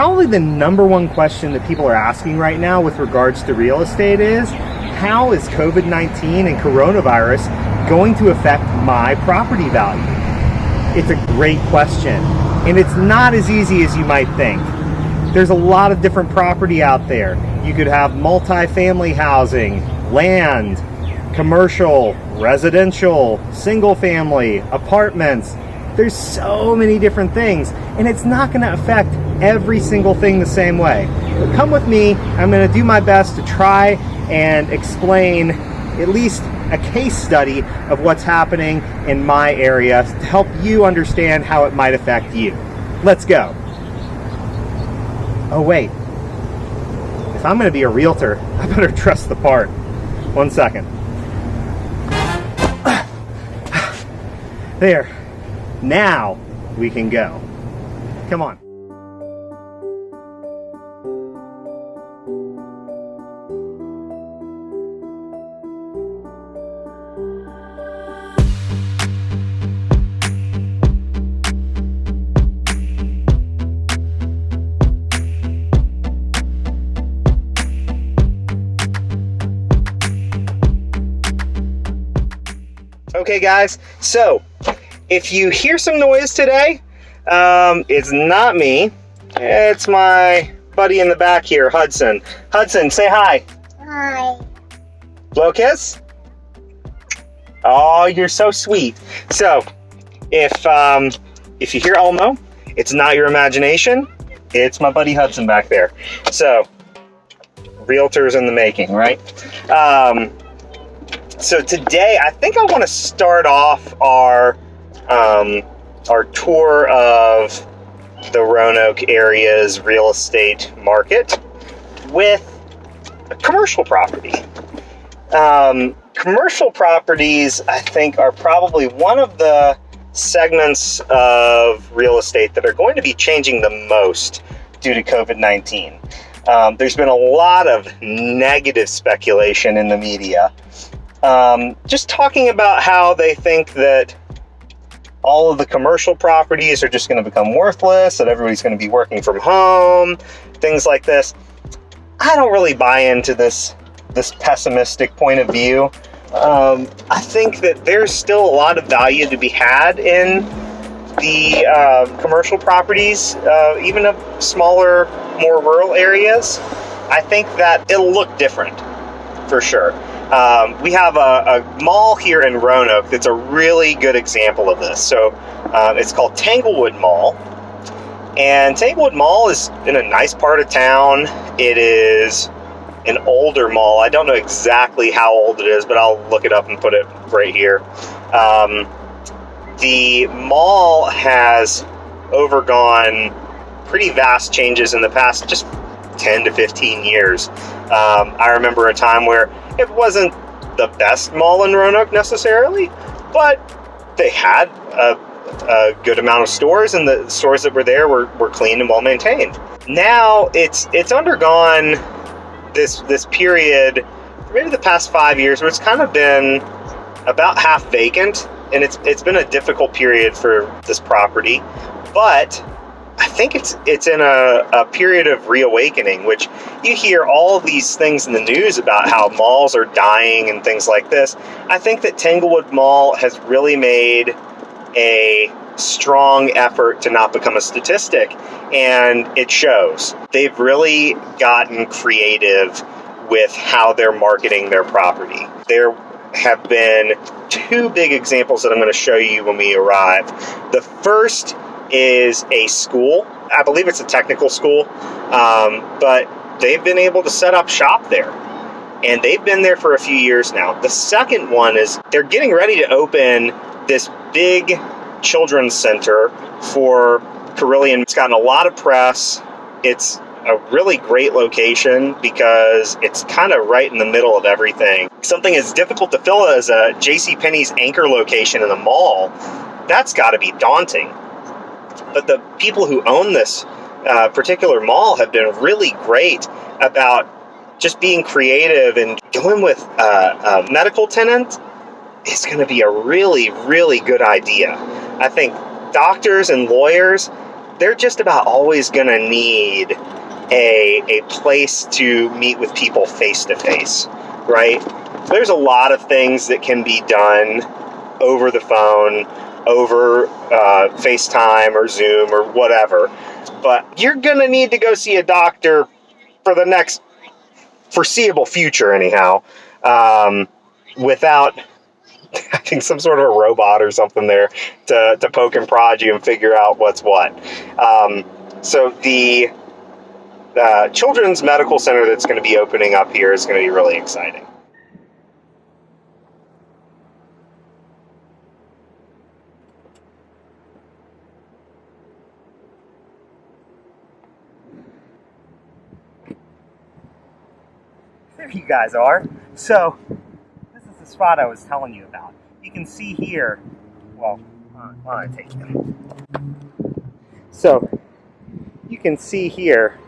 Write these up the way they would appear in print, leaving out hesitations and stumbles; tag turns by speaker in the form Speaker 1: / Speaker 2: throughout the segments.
Speaker 1: Probably the number one question that people are asking right now with regards to real estate is, how is COVID-19 and coronavirus going to affect my property value? It's a great question, and it's not as easy as you might think. There's a lot of different property out there. You could have multifamily housing, land, commercial, residential, single family, apartments. There's so many different things, and it's not going to affect every single thing the same way. But come with me. I'm going to do my best to try and explain at least a case study of what's happening in my area to help you understand how it might affect you. Let's go. Oh wait, if I'm going to be a realtor, I better trust the part. 1 second. There. Now we can go. Come on. Okay guys, so if you hear some noise today, it's not me. It's my buddy in the back here, Hudson. Hudson, say hi.
Speaker 2: Hi.
Speaker 1: Blow kiss? Oh, you're so sweet. So, if you hear Elmo, it's not your imagination. It's my buddy Hudson back there. So, realtors in the making, right? So today, I think I want to start off our tour of the Roanoke area's real estate market with a commercial property. Commercial properties, I think, are probably one of the segments of real estate that are going to be changing the most due to COVID-19. There's been a lot of negative speculation in the media. Just talking about how they think that all of the commercial properties are just going to become worthless, that everybody's going to be working from home, things like this. I don't really buy into this pessimistic point of view. I think that there's still a lot of value to be had in the commercial properties, even of smaller, more rural areas. I think that it'll look different, for sure. We have a mall here in Roanoke that's a really good example of this. So it's called Tanglewood Mall. And Tanglewood Mall is in a nice part of town. It is an older mall. I don't know exactly how old it is, but I'll look it up and put it right here. The mall has overgone pretty vast changes in the past just 10 to 15 years. I remember a time where it wasn't the best mall in Roanoke necessarily, but they had a good amount of stores, and the stores that were there were clean and well maintained. Now it's undergone this period, maybe the past 5 years, where it's kind of been about half vacant, and it's been a difficult period for this property. But I think it's in a period of reawakening, which you hear all of these things in the news about how malls are dying and things like this. I think that Tanglewood Mall has really made a strong effort to not become a statistic, and it shows. They've really gotten creative with how they're marketing their property. There have been two big examples that I'm going to show you when we arrive. The first is a school. I believe it's a technical school, but they've been able to set up shop there, and they've been there for a few years now. The second one is they're getting ready to open this big children's center for Carillion. It's gotten a lot of press. It's a really great location because it's kind of right in the middle of everything. Something as difficult to fill as a JCPenney's anchor location in the mall, that's got to be daunting. But the people who own this particular mall have been really great about just being creative, and going with a medical tenant is going to be a really, really good idea. I think doctors and lawyers, they're just about always going to need a place to meet with people face to face, right? There's a lot of things that can be done over the phone, over FaceTime or Zoom or whatever, but you're going to need to go see a doctor for the next foreseeable future anyhow, without having some sort of a robot or something there to poke and prod you and figure out what's what. So the Children's Medical Center that's going to be opening up here is going to be really exciting. There you guys are. So this is the spot I was telling you about. You can see here, well, why don't I take you? So you can see here,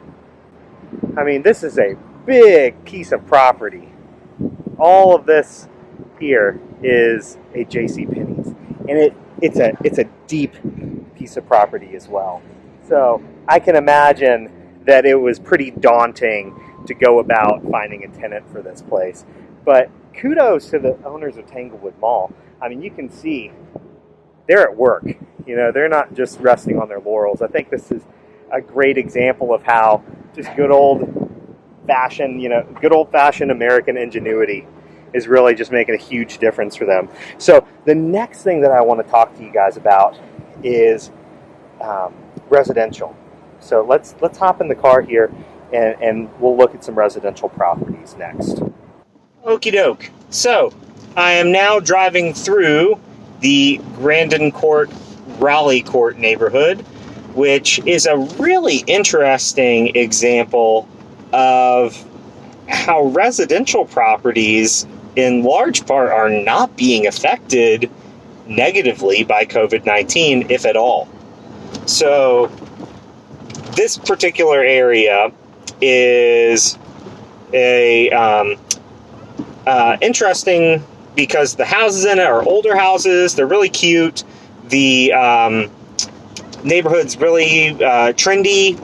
Speaker 1: I mean, this is a big piece of property. All of this here is a JCPenney's, and it's a deep piece of property as well. So I can imagine that it was pretty daunting to go about finding a tenant for this place. But kudos to the owners of Tanglewood Mall. I mean, you can see they're at work. You know, they're not just resting on their laurels. I think this is a great example of how just good old-fashioned American ingenuity is really just making a huge difference for them. So the next thing that I want to talk to you guys about is residential. So let's hop in the car here and we'll look at some residential properties next. Okie doke. So I am now driving through the Grandin Court, Raleigh Court neighborhood, which is a really interesting example of how residential properties in large part are not being affected negatively by COVID-19, if at all. So this particular area is interesting because the houses in it are older houses. They're really cute. The neighborhood's really trendy,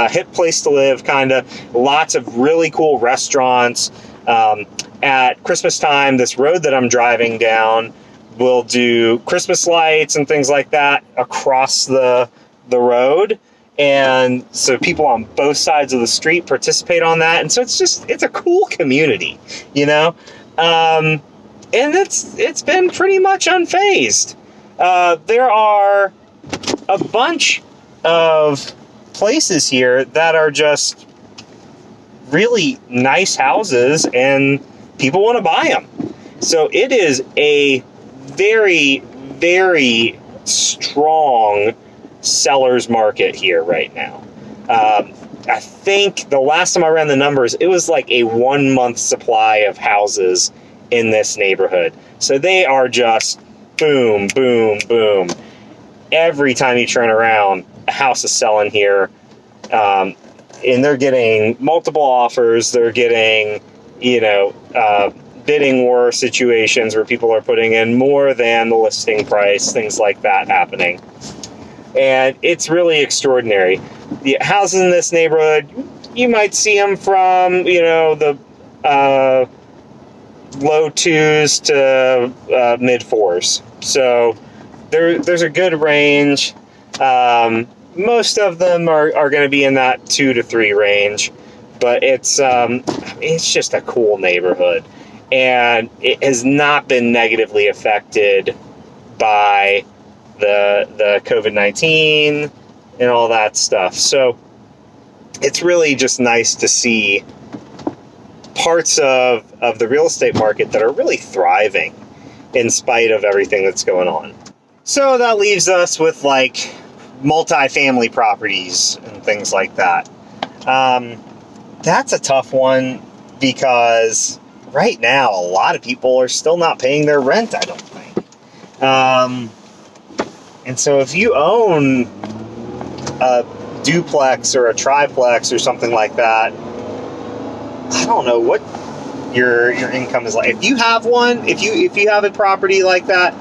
Speaker 1: hip place to live, kind of. Lots of really cool restaurants. At Christmas time, this road that I'm driving down will do Christmas lights and things like that across the road. And so people on both sides of the street participate on that. And so it's a cool community, you know? And it's been pretty much unfazed. There are a bunch of places here that are just really nice houses and people want to buy them. So it is a very, very strong seller's market here right now. I think the last time I ran the numbers, it was like a 1 month supply of houses in this neighborhood. So they are just boom, boom, boom. Every time you turn around, a house is selling here. And they're getting multiple offers. They're getting, bidding war situations where people are putting in more than the listing price, things like that happening. And it's really extraordinary. The houses in this neighborhood, you might see them from, the low 2s to mid 4s. So there's a good range. Most of them are going to be in that 2 to 3 range, but it's just a cool neighborhood, and it has not been negatively affected by the COVID-19 and all that stuff. So it's really just nice to see parts of the real estate market that are really thriving in spite of everything that's going on. So that leaves us with like multifamily properties and things like that. That's a tough one because right now a lot of people are still not paying their rent, I don't think. And so if you own a duplex or a triplex or something like that, I don't know what your income is like. If you have one, if you have a property like that,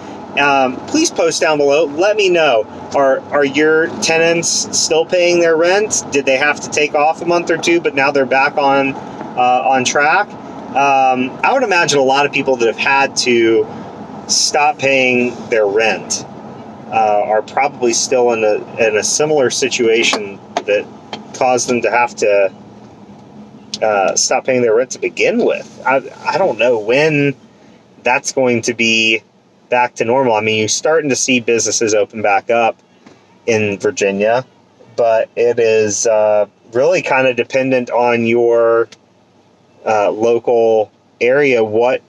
Speaker 1: please post down below. Let me know. Are your tenants still paying their rent? Did they have to take off a month or two, but now they're back on track? I would imagine a lot of people that have had to stop paying their rent are probably still in a similar situation that caused them to have to stop paying their rent to begin with. I don't know when that's going to be back to normal. I mean, you're starting to see businesses open back up in Virginia, but it is really kind of dependent on your local area, what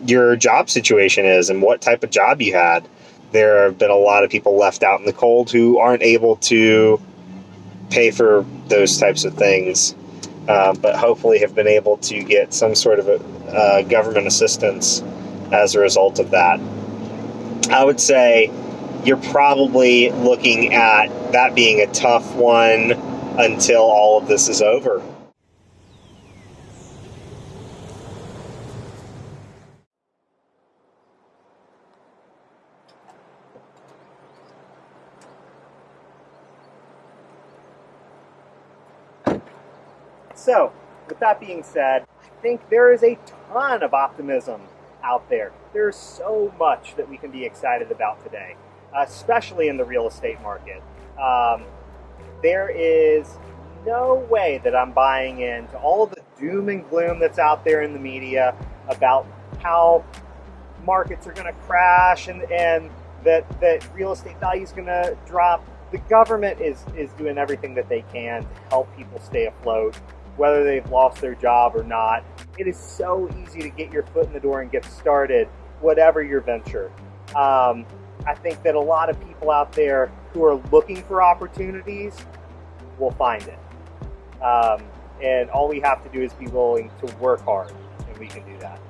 Speaker 1: your job situation is and what type of job you had. There have been a lot of people left out in the cold who aren't able to pay for those types of things, but hopefully have been able to get some sort of a government assistance as a result of that. I would say you're probably looking at that being a tough one until all of this is over. So, with that being said, I think there is a ton of optimism out there. There's so much that we can be excited about today, especially in the real estate market. There is no way that I'm buying into all of the doom and gloom that's out there in the media about how markets are going to crash and that real estate value is going to drop. The government is doing everything that they can to help people stay afloat, whether they've lost their job or not. It is so easy to get your foot in the door and get started, whatever your venture. I think that a lot of people out there who are looking for opportunities will find it. And all we have to do is be willing to work hard, and we can do that.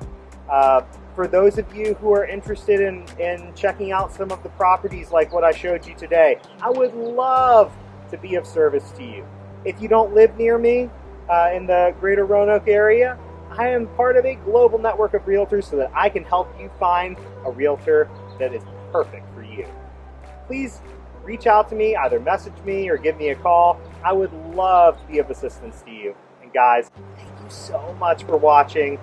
Speaker 1: For those of you who are interested in checking out some of the properties like what I showed you today, I would love to be of service to you. If you don't live near me in the greater Roanoke area, I am part of a global network of realtors so that I can help you find a realtor that is perfect for you. Please reach out to me, either message me or give me a call. I would love to be of assistance to you. And guys, thank you so much for watching.